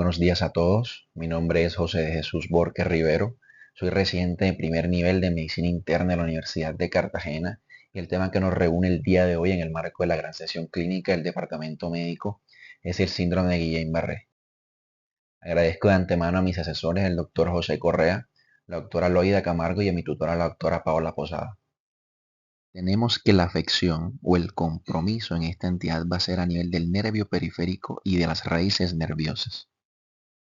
buenos días a todos. Mi nombre es José de Jesús Borges Rivero. Soy residente de primer nivel de Medicina Interna de la Universidad de Cartagena y el tema que nos reúne el día de hoy en el marco de la gran sesión clínica del Departamento Médico es el síndrome de Guillain-Barré. Agradezco de antemano a mis asesores, el doctor José Correa, la doctora Loida Camargo y a mi tutora, la doctora Paola Posada. Tenemos que la afección o el compromiso en esta entidad va a ser a nivel del nervio periférico y de las raíces nerviosas.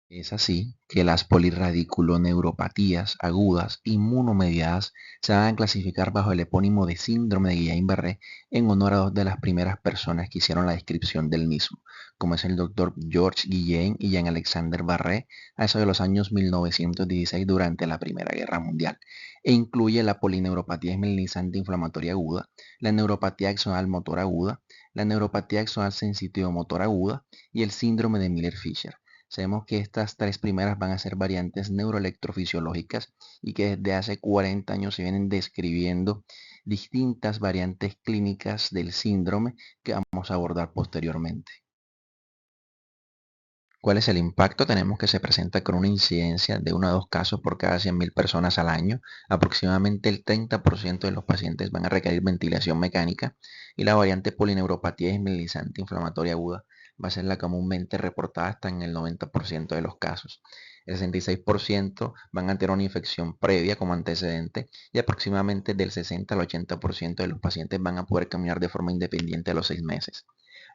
Es así que las polirradiculoneuropatías agudas inmunomediadas se van a clasificar bajo el epónimo de síndrome de Guillain-Barré en honor a dos de las primeras personas que hicieron la descripción del mismo, como es el doctor George Guillain y Jean-Alexandre Barré, a eso de los años 1916 durante la Primera Guerra Mundial, e incluye la polineuropatía esmelinizante inflamatoria aguda, la neuropatía axonal motor aguda, la neuropatía axonal sensitivo motor aguda y el síndrome de Miller-Fisher. Sabemos que estas tres primeras van a ser variantes neuroelectrofisiológicas y que desde hace 40 años se vienen describiendo distintas variantes clínicas del síndrome que vamos a abordar posteriormente. ¿Cuál es el impacto? Tenemos que se presenta con una incidencia de 1 a 2 casos por cada 100.000 personas al año. Aproximadamente el 30% de los pacientes van a requerir ventilación mecánica y la variante polineuropatía esmelinizante inflamatoria aguda va a ser la comúnmente reportada hasta en el 90% de los casos. El 66% van a tener una infección previa como antecedente y aproximadamente del 60 al 80% de los pacientes van a poder caminar de forma independiente a los 6 meses.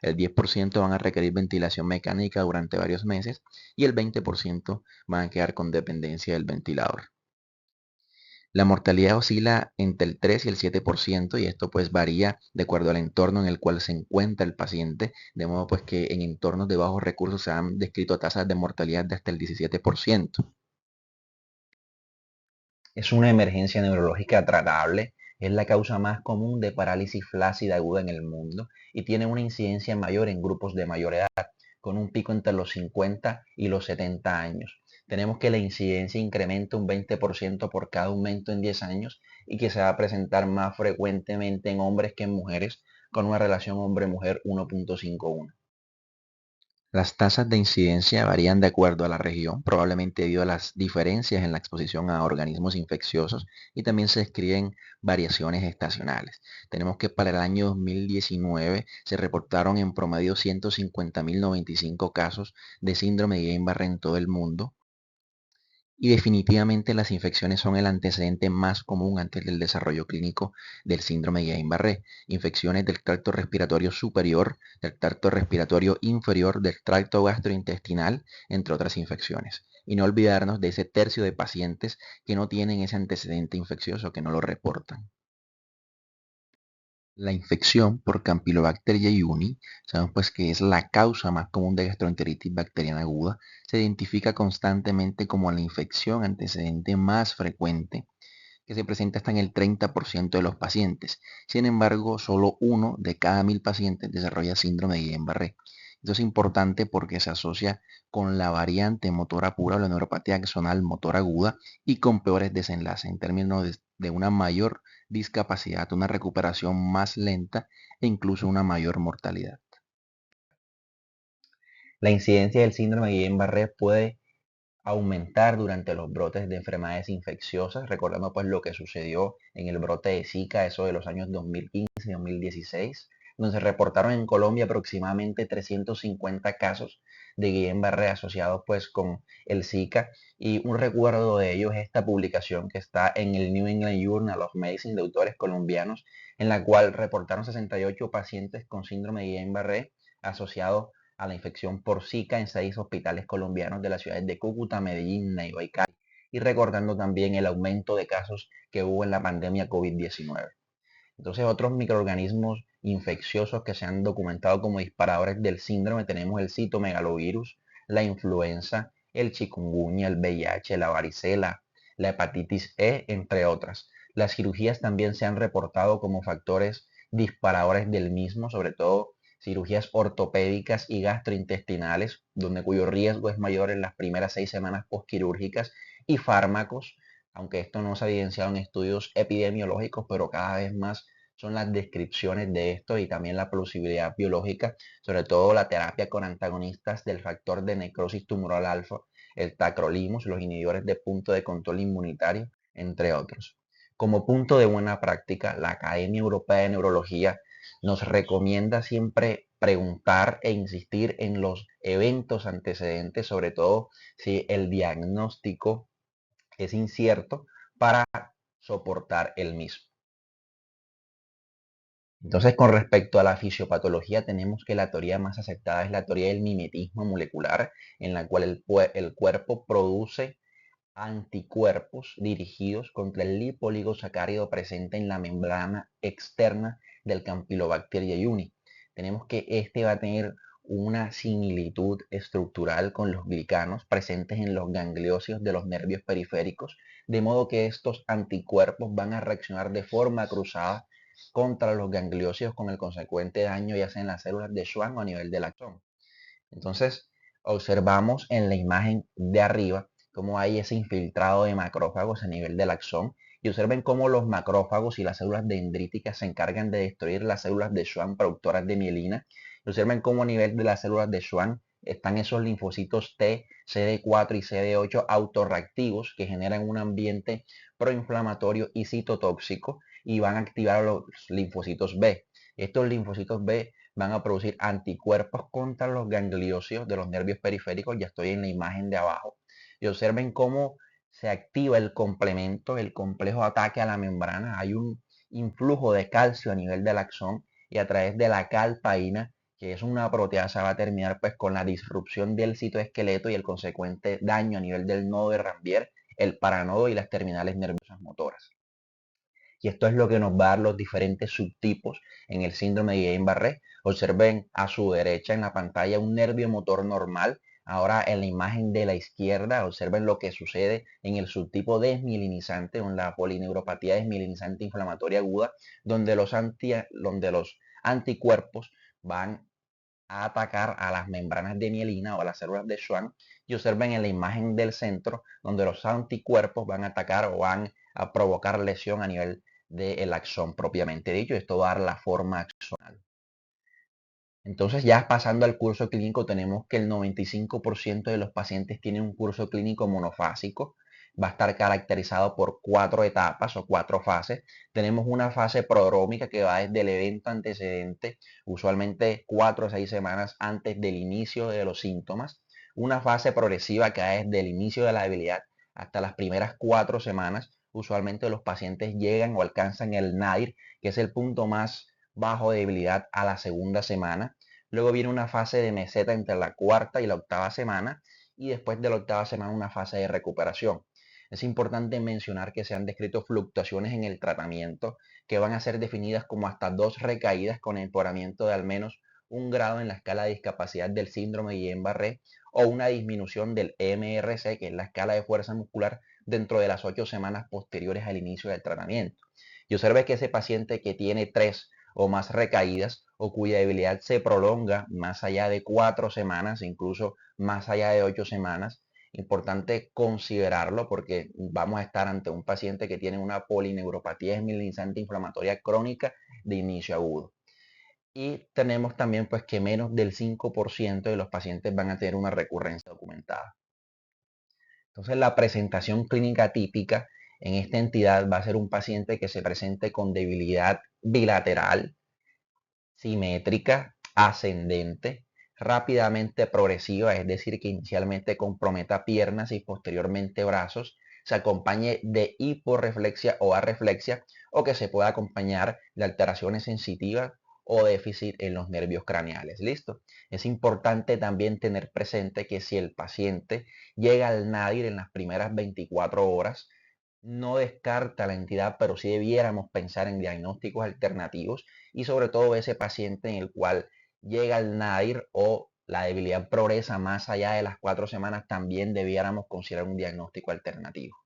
El 10% van a requerir ventilación mecánica durante varios meses y el 20% van a quedar con dependencia del ventilador. La mortalidad oscila entre el 3 y el 7% y esto pues varía de acuerdo al entorno en el cual se encuentra el paciente, de modo pues que en entornos de bajos recursos se han descrito tasas de mortalidad de hasta el 17%. Es una emergencia neurológica tratable, es la causa más común de parálisis flácida aguda en el mundo y tiene una incidencia mayor en grupos de mayor edad, con un pico entre los 50 y los 70 años. Tenemos que la incidencia incrementa un 20% por cada aumento en 10 años y que se va a presentar más frecuentemente en hombres que en mujeres, con una relación hombre-mujer 1.51. Las tasas de incidencia varían de acuerdo a la región, probablemente debido a las diferencias en la exposición a organismos infecciosos y también se describen variaciones estacionales. Tenemos que para el año 2019 se reportaron en promedio 150.095 casos de síndrome de Guillain-Barré en todo el mundo. Y definitivamente las infecciones son el antecedente más común antes del desarrollo clínico del síndrome de Guillain-Barré. Infecciones del tracto respiratorio superior, del tracto respiratorio inferior, del tracto gastrointestinal, entre otras infecciones. Y no olvidarnos de ese tercio de pacientes que no tienen ese antecedente infeccioso, que no lo reportan. La infección por Campylobacter jejuni, sabemos pues que es la causa más común de gastroenteritis bacteriana aguda, se identifica constantemente como la infección antecedente más frecuente que se presenta hasta en el 30% de los pacientes. Sin embargo, solo 1 de cada 1.000 pacientes desarrolla síndrome de Guillain-Barré. Esto es importante porque se asocia con la variante motora pura o la neuropatía axonal motor aguda y con peores desenlaces en términos de una mayor discapacidad, una recuperación más lenta e incluso una mayor mortalidad. La incidencia del síndrome de Guillain-Barré puede aumentar durante los brotes de enfermedades infecciosas, recordando pues lo que sucedió en el brote de Zika, eso de los años 2015 y 2016, donde se reportaron en Colombia aproximadamente 350 casos de Guillain-Barré asociados pues con el Zika, y un recuerdo de ello es esta publicación que está en el New England Journal of Medicine de autores colombianos, en la cual reportaron 68 pacientes con síndrome de Guillain-Barré asociados a la infección por Zika en 6 hospitales colombianos de las ciudades de Cúcuta, Medellín, Neiva y Cali, y recordando también el aumento de casos que hubo en la pandemia COVID-19. Entonces, otros microorganismos infecciosos que se han documentado como disparadores del síndrome tenemos el citomegalovirus, la influenza, el chikungunya, el VIH, la varicela, la hepatitis E, entre otras. Las cirugías también se han reportado como factores disparadores del mismo, sobre todo cirugías ortopédicas y gastrointestinales, cuyo riesgo es mayor en las primeras 6 semanas postquirúrgicas, y fármacos, aunque esto no se ha evidenciado en estudios epidemiológicos, pero cada vez más son las descripciones de esto y también la plausibilidad biológica, sobre todo la terapia con antagonistas del factor de necrosis tumoral alfa, el tacrolimus, los inhibidores de punto de control inmunitario, entre otros. Como punto de buena práctica, la Academia Europea de Neurología nos recomienda siempre preguntar e insistir en los eventos antecedentes, sobre todo si el diagnóstico es incierto, para soportar el mismo. Entonces, con respecto a la fisiopatología, tenemos que la teoría más aceptada es la teoría del mimetismo molecular, en la cual el cuerpo produce anticuerpos dirigidos contra el lipoligosacárido presente en la membrana externa del Campylobacter jejuni. Tenemos que este va a tener una similitud estructural con los glicanos presentes en los gangliosios de los nervios periféricos, de modo que estos anticuerpos van a reaccionar de forma cruzada contra los gangliosios con el consecuente daño ya sea en las células de Schwann o a nivel del axón. Entonces, observamos en la imagen de arriba cómo hay ese infiltrado de macrófagos a nivel del axón y observen cómo los macrófagos y las células dendríticas se encargan de destruir las células de Schwann productoras de mielina. Y observen cómo a nivel de las células de Schwann están esos linfocitos T, CD4 y CD8 autorreactivos que generan un ambiente proinflamatorio y citotóxico y van a activar a los linfocitos B. Estos linfocitos B van a producir anticuerpos contra los gangliosios de los nervios periféricos. Ya estoy en la imagen de abajo. Y observen cómo se activa el complemento, el complejo ataque a la membrana. Hay un influjo de calcio a nivel del axón y a través de la calpaína, que es una proteasa, va a terminar pues con la disrupción del citoesqueleto y el consecuente daño a nivel del nodo de Ranvier, el paranodo y las terminales nerviosas motoras. Y esto es lo que nos va a dar los diferentes subtipos en el síndrome de Guillain-Barré. Observen a su derecha en la pantalla un nervio motor normal. Ahora en la imagen de la izquierda observen lo que sucede en el subtipo desmielinizante o en la polineuropatía desmielinizante inflamatoria aguda, donde los anticuerpos van a atacar a las membranas de mielina o a las células de Schwann, y observen en la imagen del centro donde los anticuerpos van a atacar o van a provocar lesión a nivel del axón propiamente dicho. Esto va a dar la forma axonal. Entonces, ya pasando al curso clínico, tenemos que el 95% de los pacientes tienen un curso clínico monofásico. Va a estar caracterizado por 4 etapas o 4 fases. Tenemos una fase prodrómica que va desde el evento antecedente, usualmente 4 o 6 semanas antes del inicio de los síntomas. Una fase progresiva que va desde el inicio de la debilidad hasta las primeras 4 semanas. Usualmente los pacientes llegan o alcanzan el nadir, que es el punto más bajo de debilidad, a la segunda semana. Luego viene una fase de meseta entre la cuarta y la octava semana y después de la octava semana una fase de recuperación. Es importante mencionar que se han descrito fluctuaciones en el tratamiento que van a ser definidas como hasta 2 recaídas con empeoramiento de al menos 1 grado en la escala de discapacidad del síndrome de Guillain-Barré o una disminución del MRC, que es la escala de fuerza muscular, dentro de las 8 semanas posteriores al inicio del tratamiento. Y observe que ese paciente que tiene 3 o más recaídas o cuya debilidad se prolonga más allá de 4 semanas, incluso más allá de 8 semanas. Importante considerarlo porque vamos a estar ante un paciente que tiene una polineuropatía desmielinizante inflamatoria crónica de inicio agudo. Y tenemos también pues que menos del 5% de los pacientes van a tener una recurrencia documentada. Entonces, la presentación clínica típica en esta entidad va a ser un paciente que se presente con debilidad bilateral, simétrica, ascendente, rápidamente progresiva, es decir, que inicialmente comprometa piernas y posteriormente brazos, se acompañe de hiporreflexia o arreflexia, o que se pueda acompañar de alteraciones sensitivas o déficit en los nervios craneales. ¿Listo? Es importante también tener presente que si el paciente llega al nadir en las primeras 24 horas, no descarta la entidad, pero sí debiéramos pensar en diagnósticos alternativos y sobre todo ese paciente en el cual llega el nadir o la debilidad progresa más allá de las 4 semanas, también debiéramos considerar un diagnóstico alternativo.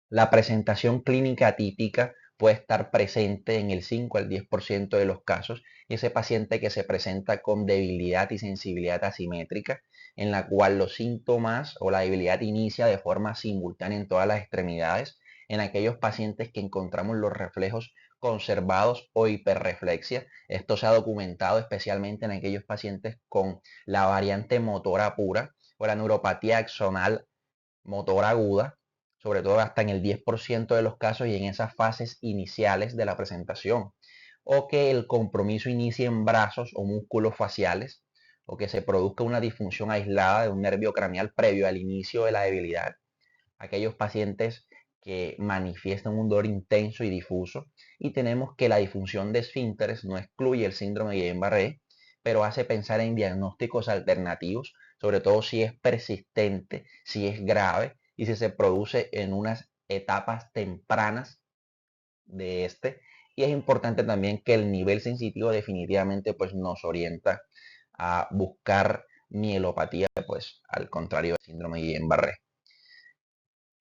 La presentación clínica típica puede estar presente en el 5 al 10% de los casos, y ese paciente que se presenta con debilidad y sensibilidad asimétrica, en la cual los síntomas o la debilidad inicia de forma simultánea en todas las extremidades, en aquellos pacientes que encontramos los reflejos conservados o hiperreflexia. Esto se ha documentado especialmente en aquellos pacientes con la variante motora pura o la neuropatía axonal motora aguda, sobre todo hasta en el 10% de los casos y en esas fases iniciales de la presentación, o que el compromiso inicie en brazos o músculos faciales, o que se produzca una disfunción aislada de un nervio craneal previo al inicio de la debilidad. Aquellos pacientes que manifiestan un dolor intenso y difuso, y tenemos que la disfunción de esfínteres no excluye el síndrome de Guillain-Barré, pero hace pensar en diagnósticos alternativos, sobre todo si es persistente, si es grave y si se produce en unas etapas tempranas de este. Y es importante también que el nivel sensitivo definitivamente pues nos orienta a buscar mielopatía, pues al contrario del síndrome de Guillain-Barré.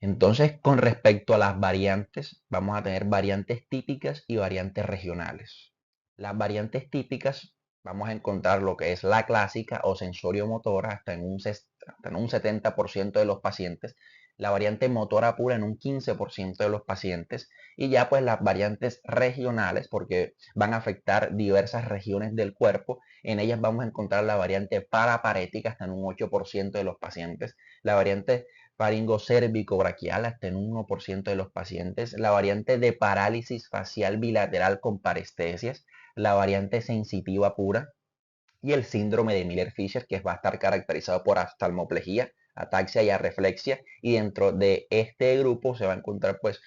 Entonces, con respecto a las variantes, vamos a tener variantes típicas y variantes regionales. Las variantes típicas, vamos a encontrar lo que es la clásica o sensorio-motora hasta en un 70% de los pacientes, la variante motora pura en un 15% de los pacientes, y ya pues las variantes regionales, porque van a afectar diversas regiones del cuerpo. En ellas vamos a encontrar la variante paraparética hasta en un 8% de los pacientes, la variante faringocérvico-braquial hasta en un 1% de los pacientes, la variante de parálisis facial bilateral con parestesias, la variante sensitiva pura y el síndrome de Miller-Fisher, que va a estar caracterizado por oftalmoplejía, ataxia y arreflexia, y dentro de este grupo se va a encontrar pues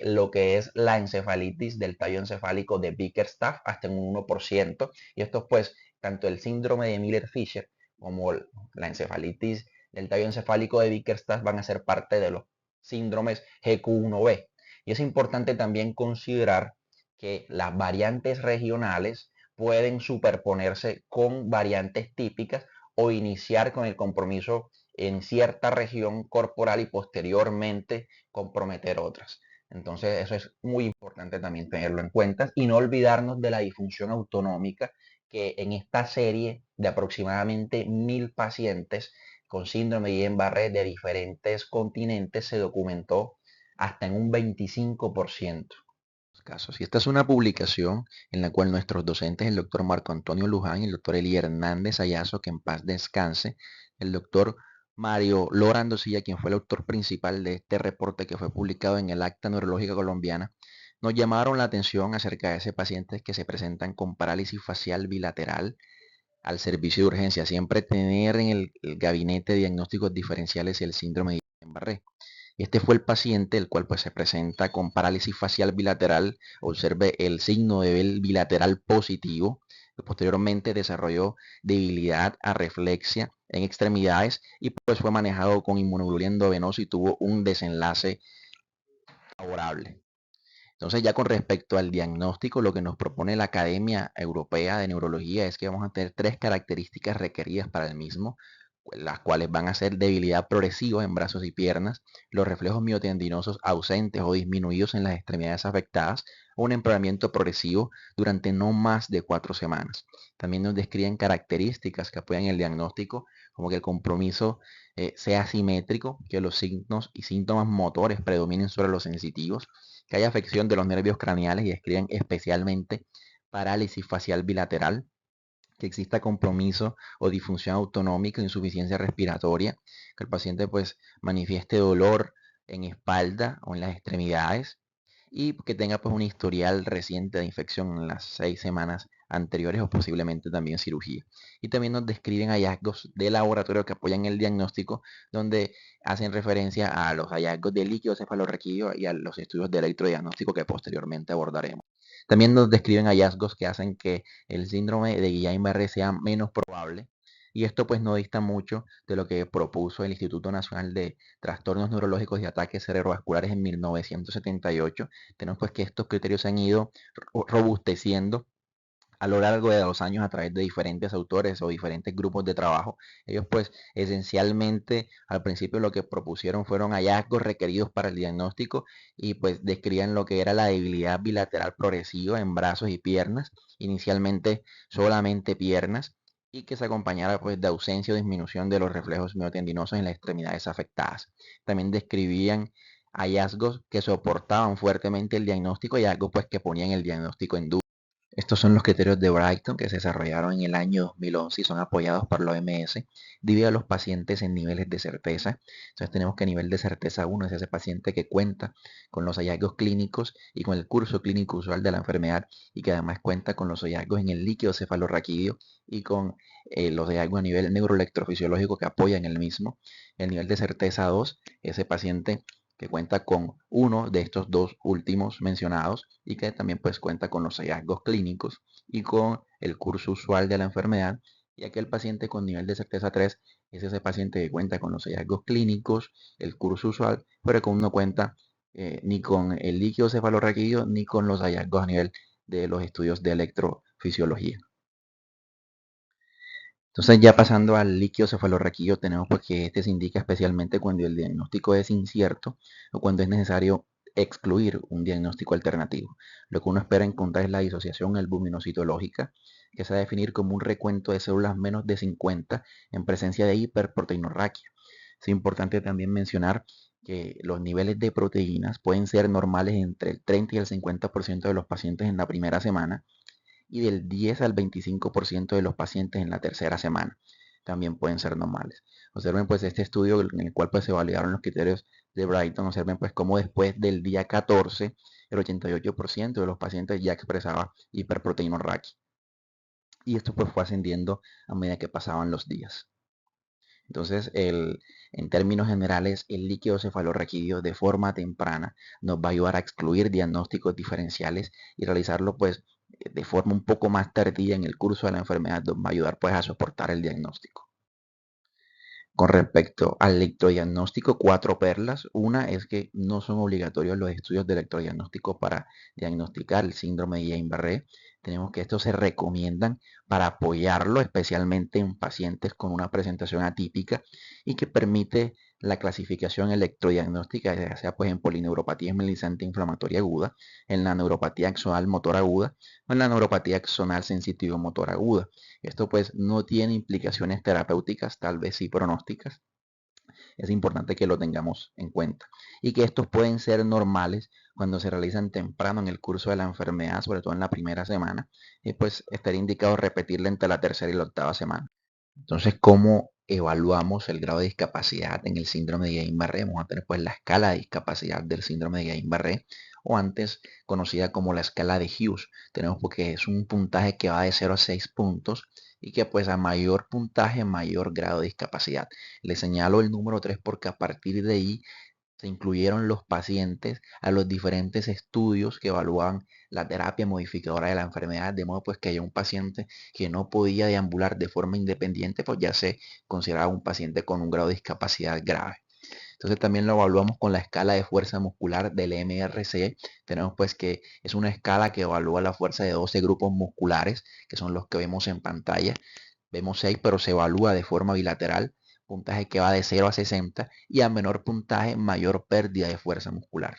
lo que es la encefalitis del tallo encefálico de Bickerstaff hasta en un 1%, y esto pues tanto el síndrome de Miller-Fisher como la encefalitis del tallo encefálico de Bickerstaff van a ser parte de los síndromes GQ1B. Y es importante también considerar que las variantes regionales pueden superponerse con variantes típicas o iniciar con el compromiso en cierta región corporal y posteriormente comprometer otras. Entonces eso es muy importante también tenerlo en cuenta y no olvidarnos de la disfunción autonómica, que en esta serie de aproximadamente 1000 pacientes con síndrome de Guillain-Barré de diferentes continentes se documentó hasta en un 25% casos. Y esta es una publicación en la cual nuestros docentes, el doctor Marco Antonio Luján y el doctor Eli Hernández Ayazo, que en paz descanse, el doctor Mario Lorando Silla, quien fue el autor principal de este reporte que fue publicado en el Acta Neurológica Colombiana, nos llamaron la atención acerca de ese paciente que se presentan con parálisis facial bilateral al servicio de urgencia. Siempre tener en el gabinete diagnósticos diferenciales y el síndrome de Guillain-Barré. Este fue el paciente, el cual pues se presenta con parálisis facial bilateral. Observe el signo de bilateral positivo. Posteriormente desarrolló debilidad, arreflexia en extremidades y pues fue manejado con inmunoglobulina endovenosa y tuvo un desenlace favorable. Entonces, ya con respecto al diagnóstico, lo que nos propone la Academia Europea de Neurología es que vamos a tener tres características requeridas para el mismo, las cuales van a ser debilidad progresiva en brazos y piernas, los reflejos miotendinosos ausentes o disminuidos en las extremidades afectadas, o un empeoramiento progresivo durante no más de 4 semanas. También nos describen características que apoyan el diagnóstico, como que el compromiso sea simétrico, que los signos y síntomas motores predominen sobre los sensitivos, que haya afección de los nervios craneales y describen especialmente parálisis facial bilateral, que exista compromiso o disfunción autonómica, insuficiencia respiratoria, que el paciente pues manifieste dolor en espalda o en las extremidades y que tenga pues un historial reciente de infección en las 6 semanas anteriores o posiblemente también cirugía. Y también nos describen hallazgos de laboratorio que apoyan el diagnóstico, donde hacen referencia a los hallazgos de líquido cefalorraquídeo y a los estudios de electrodiagnóstico que posteriormente abordaremos. También nos describen hallazgos que hacen que el síndrome de Guillain-Barré sea menos probable, y esto pues no dista mucho de lo que propuso el Instituto Nacional de Trastornos Neurológicos y Ataques Cerebrovasculares en 1978. Tenemos pues que estos criterios se han ido robusteciendo a lo largo de los años a través de diferentes autores o diferentes grupos de trabajo. Ellos pues esencialmente al principio lo que propusieron fueron hallazgos requeridos para el diagnóstico y pues describían lo que era la debilidad bilateral progresiva en brazos y piernas, inicialmente solamente piernas, y que se acompañara pues de ausencia o disminución de los reflejos miotendinosos en las extremidades afectadas. También describían hallazgos que soportaban fuertemente el diagnóstico y hallazgos pues que ponían el diagnóstico en duda. Estos son los criterios de Brighton que se desarrollaron en el año 2011 y son apoyados por la OMS, divide a los pacientes en niveles de certeza. Entonces tenemos que nivel de certeza 1 es ese paciente que cuenta con los hallazgos clínicos y con el curso clínico usual de la enfermedad y que además cuenta con los hallazgos en el líquido cefalorraquídeo y con los hallazgos a nivel neuroelectrofisiológico que apoyan el mismo. El nivel de certeza 2, ese paciente que cuenta con uno de estos dos últimos mencionados y que también pues cuenta con los hallazgos clínicos y con el curso usual de la enfermedad. Y aquel paciente con nivel de certeza 3 es ese paciente que cuenta con los hallazgos clínicos, el curso usual, pero que no cuenta ni con el líquido cefalorraquídeo ni con los hallazgos a nivel de los estudios de electrofisiología. Entonces ya pasando al líquido cefalorraquídeo tenemos pues que este se indica especialmente cuando el diagnóstico es incierto o cuando es necesario excluir un diagnóstico alternativo. Lo que uno espera encontrar es la disociación albuminocitológica, que se va a definir como un recuento de células menos de 50 en presencia de hiperproteinorraquia. Es importante también mencionar que los niveles de proteínas pueden ser normales entre el 30 y el 50% de los pacientes en la primera semana y del 10 al 25% de los pacientes en la tercera semana también pueden ser normales. Observen pues este estudio en el cual pues se validaron los criterios de Brighton. Observen pues cómo después del día 14 el 88% de los pacientes ya expresaba hiperproteinorraquia. Y esto pues fue ascendiendo a medida que pasaban los días. Entonces, en términos generales, el líquido cefalorraquídeo de forma temprana nos va a ayudar a excluir diagnósticos diferenciales y realizarlo pues de forma un poco más tardía en el curso de la enfermedad, nos va a ayudar pues a soportar el diagnóstico. Con respecto al electrodiagnóstico, cuatro perlas. Una es que no son obligatorios los estudios de electrodiagnóstico para diagnosticar el síndrome de Guillain-Barré. Tenemos que estos se recomiendan para apoyarlo, especialmente en pacientes con una presentación atípica y que permite la clasificación electrodiagnóstica, ya sea pues en polineuropatía esmelizante inflamatoria aguda, en la neuropatía axonal motor aguda o en la neuropatía axonal sensitivo motor aguda. Esto pues no tiene implicaciones terapéuticas, tal vez sí pronósticas. Es importante que lo tengamos en cuenta. Y que estos pueden ser normales cuando se realizan temprano en el curso de la enfermedad, sobre todo en la primera semana. Y pues estaría indicado repetirla entre la tercera y la octava semana. Entonces, ¿cómo evaluamos el grado de discapacidad en el síndrome de Guillain-Barré? Vamos a tener pues la escala de discapacidad del síndrome de Guillain-Barré o antes conocida como la escala de Hughes. Tenemos porque es un puntaje que va de 0 a 6 puntos y que pues a mayor puntaje, mayor grado de discapacidad. Le señalo el número 3 porque a partir de ahí se incluyeron los pacientes a los diferentes estudios que evaluaban la terapia modificadora de la enfermedad, de modo pues que haya un paciente que no podía deambular de forma independiente, pues ya se consideraba un paciente con un grado de discapacidad grave. Entonces también lo evaluamos con la escala de fuerza muscular del MRC. Tenemos pues que es una escala que evalúa la fuerza de 12 grupos musculares, que son los que vemos en pantalla. Vemos 6, pero se evalúa de forma bilateral, puntaje que va de 0 a 60 y a menor puntaje, mayor pérdida de fuerza muscular.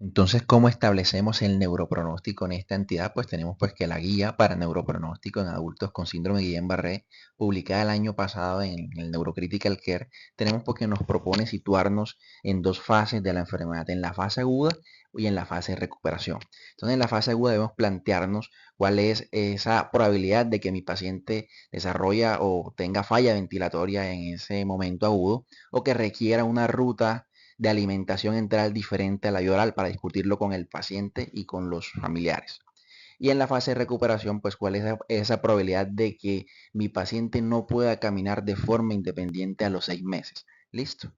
Entonces, ¿cómo establecemos el neuropronóstico en esta entidad? Pues tenemos pues que la guía para neuropronóstico en adultos con síndrome de Guillain-Barré, publicada el año pasado en el Neurocritical Care, tenemos porque nos propone situarnos en dos fases de la enfermedad, en la fase aguda y en la fase de recuperación. Entonces, en la fase aguda debemos plantearnos cuál es esa probabilidad de que mi paciente desarrolla o tenga falla ventilatoria en ese momento agudo o que requiera una ruta de alimentación enteral diferente a la oral para discutirlo con el paciente y con los familiares. Y en la fase de recuperación, pues cuál es esa probabilidad de que mi paciente no pueda caminar de forma independiente a los 6 meses. Listo.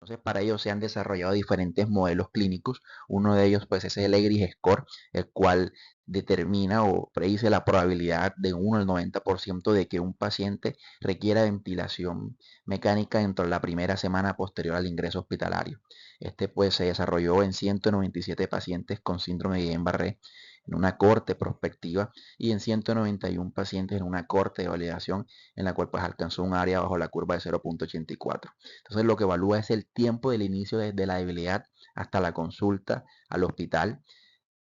Entonces, para ello se han desarrollado diferentes modelos clínicos. Uno de ellos, pues, es el EGRIS Score, el cual determina o predice la probabilidad de 1 al 90% de que un paciente requiera ventilación mecánica dentro de la primera semana posterior al ingreso hospitalario. Este, pues, se desarrolló en 197 pacientes con síndrome de Guillain-Barré en una corte prospectiva y en 191 pacientes en una corte de validación en la cual pues alcanzó un área bajo la curva de 0.84. Entonces lo que evalúa es el tiempo del inicio desde la debilidad hasta la consulta al hospital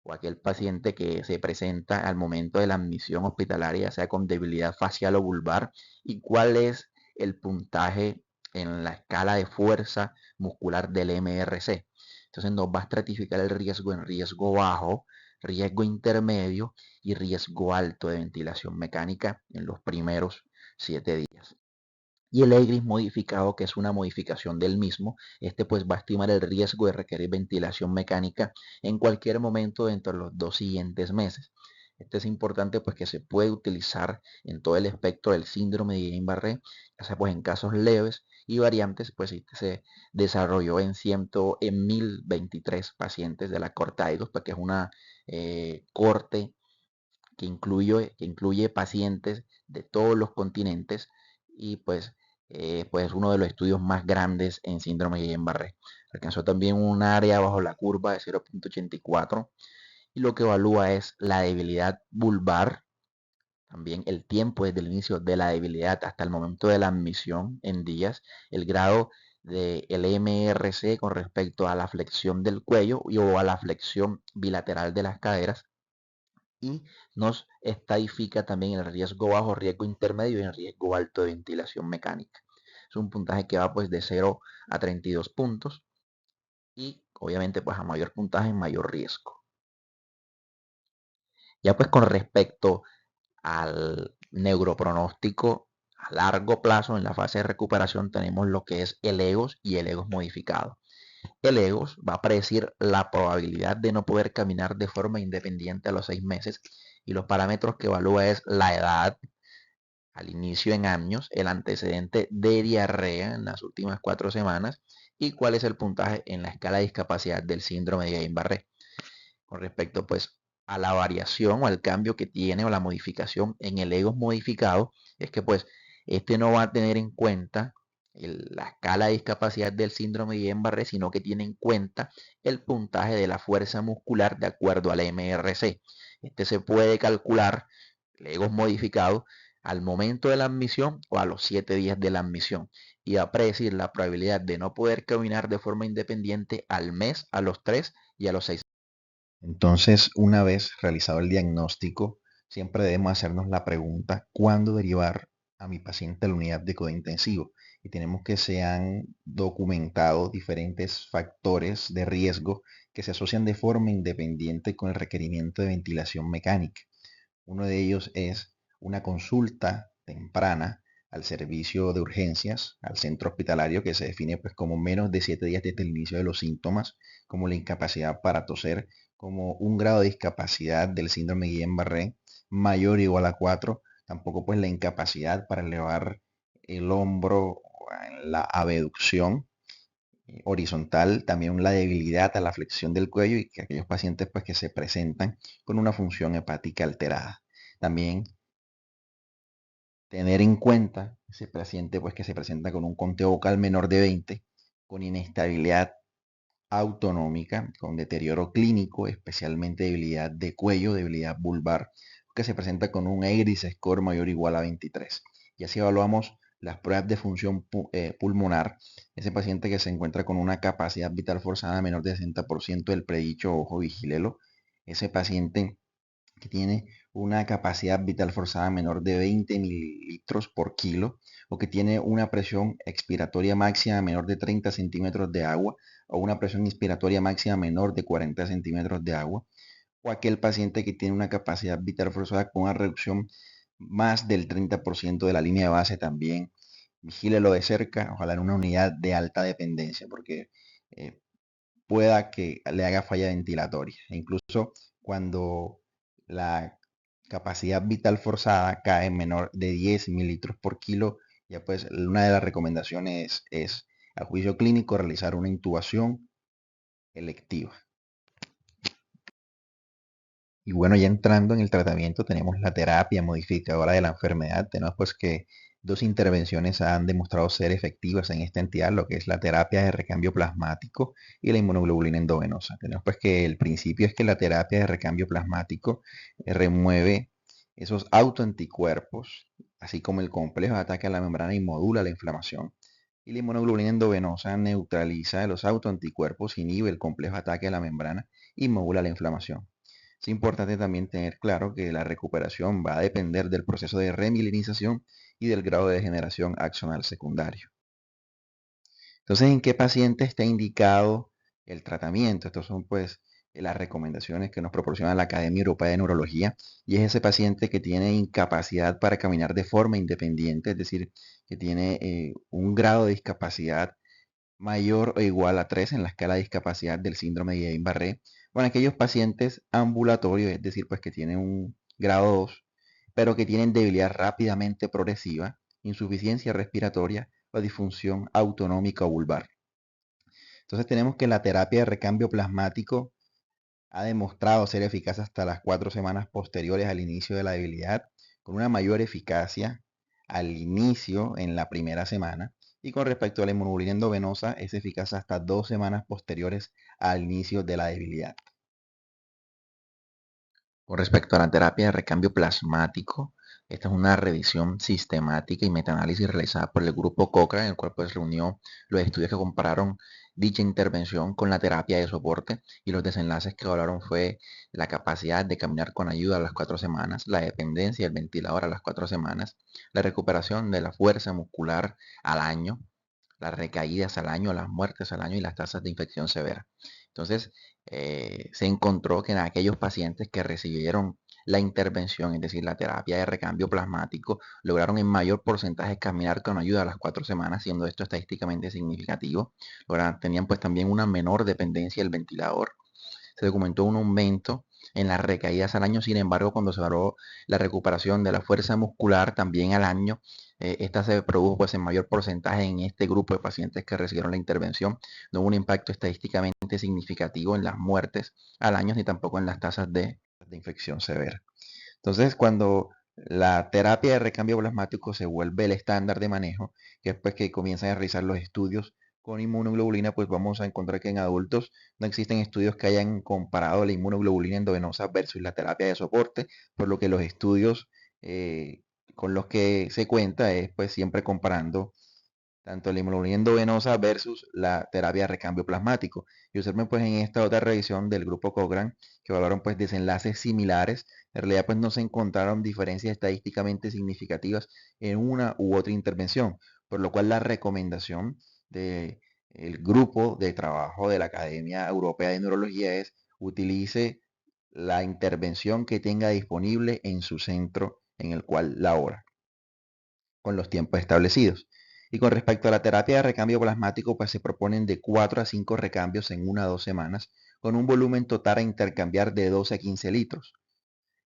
o aquel paciente que se presenta al momento de la admisión hospitalaria, ya sea con debilidad facial o vulvar, y cuál es el puntaje en la escala de fuerza muscular del MRC. Entonces nos va a estratificar el riesgo en riesgo bajo, riesgo intermedio y riesgo alto de ventilación mecánica en los primeros 7 días. Y el EGRIS modificado, que es una modificación del mismo, este pues va a estimar el riesgo de requerir ventilación mecánica en cualquier momento dentro de los 2 siguientes meses. Este es importante pues que se puede utilizar en todo el espectro del síndrome de Guillain-Barré, ya sea pues en casos leves y variantes, pues este se desarrolló en 1023 pacientes de la corta IDOS, pues, que es una corte que incluye pacientes de todos los continentes y pues es uno de los estudios más grandes en síndrome de Guillain-Barré. Alcanzó también un área bajo la curva de 0.84 y lo que evalúa es la debilidad vulvar, también el tiempo desde el inicio de la debilidad hasta el momento de la admisión en días, el grado del MRC con respecto a la flexión del cuello o a la flexión bilateral de las caderas, y nos estadifica también el riesgo bajo, riesgo intermedio y el riesgo alto de ventilación mecánica. Es un puntaje que va pues de 0 a 32 puntos y obviamente pues a mayor puntaje mayor riesgo. Ya pues con respecto al neuropronóstico a largo plazo en la fase de recuperación tenemos lo que es el EGOS y el EGOS modificado. El EGOS va a predecir la probabilidad de no poder caminar de forma independiente a los 6 meses y los parámetros que evalúa es la edad al inicio en años, el antecedente de diarrea en las últimas 4 semanas y cuál es el puntaje en la escala de discapacidad del síndrome de Guillain-Barré. Con respecto pues a la variación o al cambio que tiene o la modificación en el EGOS modificado, es que pues este no va a tener en cuenta la escala de discapacidad del síndrome de Guillain-Barré, sino que tiene en cuenta el puntaje de la fuerza muscular de acuerdo al MRC. Este se puede calcular, el EGOS modificado, al momento de la admisión o a los 7 días de la admisión y va a predecir la probabilidad de no poder caminar de forma independiente al mes, a los 3 y a los 6. Entonces, una vez realizado el diagnóstico, siempre debemos hacernos la pregunta, ¿cuándo derivar a mi paciente a la unidad de cuidado intensivo? Y tenemos que se han documentado diferentes factores de riesgo que se asocian de forma independiente con el requerimiento de ventilación mecánica. Uno de ellos es una consulta temprana al servicio de urgencias, al centro hospitalario, que se define pues como menos de 7 días desde el inicio de los síntomas, como la incapacidad para toser, como un grado de discapacidad del síndrome de Guillain-Barré mayor o igual a 4, tampoco pues la incapacidad para elevar el hombro en la abducción horizontal, también la debilidad a la flexión del cuello y que aquellos pacientes pues que se presentan con una función hepática alterada. También tener en cuenta ese paciente pues que se presenta con un conteo vocal menor de 20, con inestabilidad autonómica, con deterioro clínico, especialmente debilidad de cuello, debilidad vulvar, que se presenta con un EGRIS score mayor o igual a 23. Y así evaluamos las pruebas de función pulmonar, ese paciente que se encuentra con una capacidad vital forzada menor de 60% del predicho ojo vigilelo, ese paciente que tiene una capacidad vital forzada menor de 20 mililitros por kilo o que tiene una presión expiratoria máxima menor de 30 centímetros de agua o una presión inspiratoria máxima menor de 40 centímetros de agua, o aquel paciente que tiene una capacidad vital forzada con una reducción más del 30% de la línea de base también. Vigílelo de cerca, ojalá en una unidad de alta dependencia, porque eh, pueda que le haga falla ventilatoria. E incluso cuando la capacidad vital forzada cae en menor de 10 mililitros por kilo, ya pues una de las recomendaciones es, a juicio clínico, realizar una intubación electiva. Y bueno, ya entrando en el tratamiento, tenemos la terapia modificadora de la enfermedad. Tenemos pues que dos intervenciones han demostrado ser efectivas en esta entidad, lo que es la terapia de recambio plasmático y la inmunoglobulina endovenosa. Tenemos pues que el principio es que la terapia de recambio plasmático remueve esos autoanticuerpos, así como el complejo de ataque a la membrana y modula la inflamación. Y la inmunoglobulina endovenosa neutraliza los autoanticuerpos, inhibe el complejo de ataque a la membrana y modula la inflamación. Es importante también tener claro que la recuperación va a depender del proceso de remilinización y del grado de degeneración axonal secundario. Entonces, ¿en qué paciente está indicado el tratamiento? Estos son pues las recomendaciones que nos proporciona la Academia Europea de Neurología, y es ese paciente que tiene incapacidad para caminar de forma independiente, es decir, que tiene un grado de discapacidad mayor o igual a 3 en la escala de discapacidad del síndrome de Guillain-Barré. Bueno, aquellos pacientes ambulatorios, es decir, pues que tienen un grado 2, pero que tienen debilidad rápidamente progresiva, insuficiencia respiratoria o disfunción autonómica o vulvar. Entonces tenemos que la terapia de recambio plasmático ha demostrado ser eficaz hasta las 4 semanas posteriores al inicio de la debilidad, con una mayor eficacia al inicio en la primera semana. Y con respecto a la inmunoglobulina endovenosa, es eficaz hasta 2 semanas posteriores al inicio de la debilidad. Con respecto a la terapia de recambio plasmático, esta es una revisión sistemática y metaanálisis realizada por el grupo Cochrane, en el cual pues reunió los estudios que compararon dicha intervención con la terapia de soporte, y los desenlaces que evaluaron fue la capacidad de caminar con ayuda a las 4 semanas, la dependencia del ventilador a las 4 semanas, la recuperación de la fuerza muscular al año, las recaídas al año, las muertes al año y las tasas de infección severa. Entonces, se encontró que en aquellos pacientes que recibieron la intervención, es decir, la terapia de recambio plasmático, lograron en mayor porcentaje caminar con ayuda a las 4 semanas, siendo esto estadísticamente significativo. Tenían pues también una menor dependencia del ventilador. Se documentó un aumento en las recaídas al año. Sin embargo, cuando se evaluó la recuperación de la fuerza muscular también al año, esta se produjo pues en mayor porcentaje en este grupo de pacientes que recibieron la intervención. No hubo un impacto estadísticamente significativo en las muertes al año ni tampoco en las tasas de infección severa. Entonces, cuando la terapia de recambio plasmático se vuelve el estándar de manejo, que después que comienzan a realizar los estudios con inmunoglobulina, pues vamos a encontrar que en adultos no existen estudios que hayan comparado la inmunoglobulina endovenosa versus la terapia de soporte, por lo que los estudios eh, con los que se cuenta es pues siempre comparando tanto la inmunoglobulina endovenosa versus la terapia de recambio plasmático. Y observen pues en esta otra revisión del grupo Cochrane que evaluaron pues desenlaces similares. En realidad pues no se encontraron diferencias estadísticamente significativas en una u otra intervención, por lo cual la recomendación del grupo de trabajo de la Academia Europea de Neurología es utilice la intervención que tenga disponible en su centro en el cual labora, con los tiempos establecidos. Y con respecto a la terapia de recambio plasmático, pues se proponen de 4 a 5 recambios en 1 a 2 semanas, con un volumen total a intercambiar de 12 a 15 litros.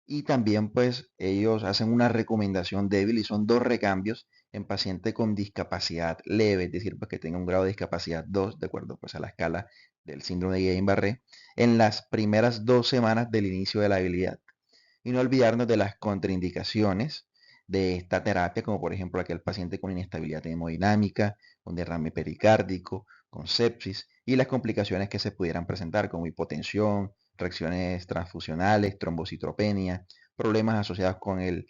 Y también pues ellos hacen una recomendación débil y son 2 recambios en paciente con discapacidad leve, es decir, pues que tenga un grado de discapacidad 2, de acuerdo pues a la escala del síndrome de Guillain-Barré, en las primeras 2 semanas del inicio de la habilidad. Y no olvidarnos de las contraindicaciones de esta terapia, como por ejemplo aquel paciente con inestabilidad hemodinámica, con derrame pericárdico, con sepsis y las complicaciones que se pudieran presentar como hipotensión, reacciones transfusionales, trombocitopenia, problemas asociados con el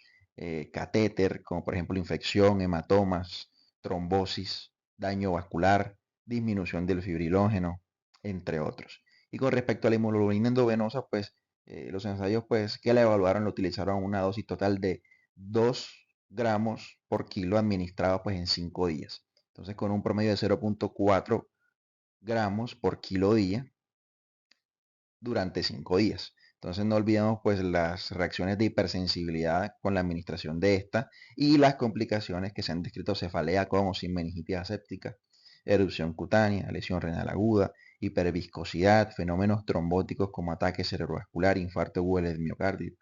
catéter, como por ejemplo infección, hematomas, trombosis, daño vascular, disminución del fibrilógeno, entre otros. Y con respecto a la hemoglobina endovenosa, pues los ensayos pues, que la evaluaron lo utilizaron una dosis total de 2 gramos por kilo administrado pues, en 5 días. Entonces, con un promedio de 0.4 gramos por kilo día durante 5 días. Entonces, no olvidemos pues, las reacciones de hipersensibilidad con la administración de esta y las complicaciones que se han descrito: cefalea con o sin meningitis aséptica, erupción cutánea, lesión renal aguda, hiperviscosidad, fenómenos trombóticos como ataque cerebrovascular, infarto agudo del miocardio.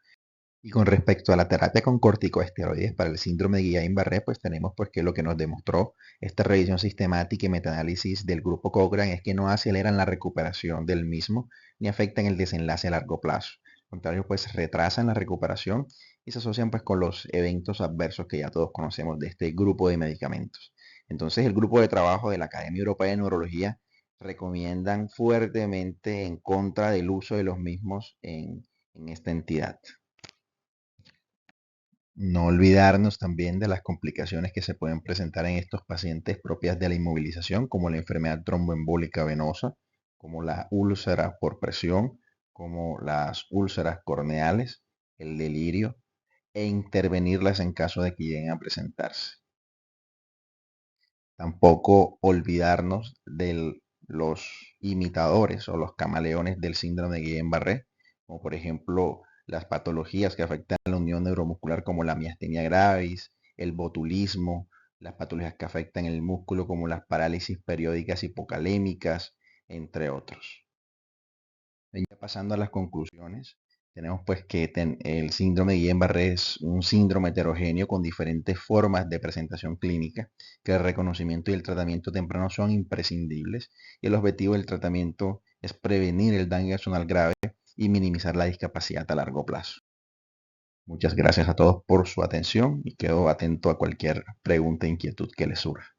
Y con respecto a la terapia con corticosteroides para el síndrome de Guillain-Barré, pues tenemos pues que lo que nos demostró esta revisión sistemática y metaanálisis del grupo Cochrane es que no aceleran la recuperación del mismo ni afectan el desenlace a largo plazo. Al contrario, pues retrasan la recuperación y se asocian pues con los eventos adversos que ya todos conocemos de este grupo de medicamentos. Entonces, el grupo de trabajo de la Academia Europea de Neurología recomiendan fuertemente en contra del uso de los mismos en esta entidad. No olvidarnos también de las complicaciones que se pueden presentar en estos pacientes propias de la inmovilización, como la enfermedad tromboembólica venosa, como las úlceras por presión, como las úlceras corneales, el delirio, e intervenirlas en caso de que lleguen a presentarse. Tampoco olvidarnos de los imitadores o los camaleones del síndrome de Guillain-Barré, como por ejemplo las patologías que afectan a la unión neuromuscular como la miastenia gravis, el botulismo, las patologías que afectan el músculo como las parálisis periódicas hipocalémicas, entre otros. Ya pasando a las conclusiones, tenemos pues que el síndrome de Guillain-Barré es un síndrome heterogéneo con diferentes formas de presentación clínica, que el reconocimiento y el tratamiento temprano son imprescindibles y el objetivo del tratamiento es prevenir el daño axonal grave y minimizar la discapacidad a largo plazo. Muchas gracias a todos por su atención y quedo atento a cualquier pregunta e inquietud que les surja.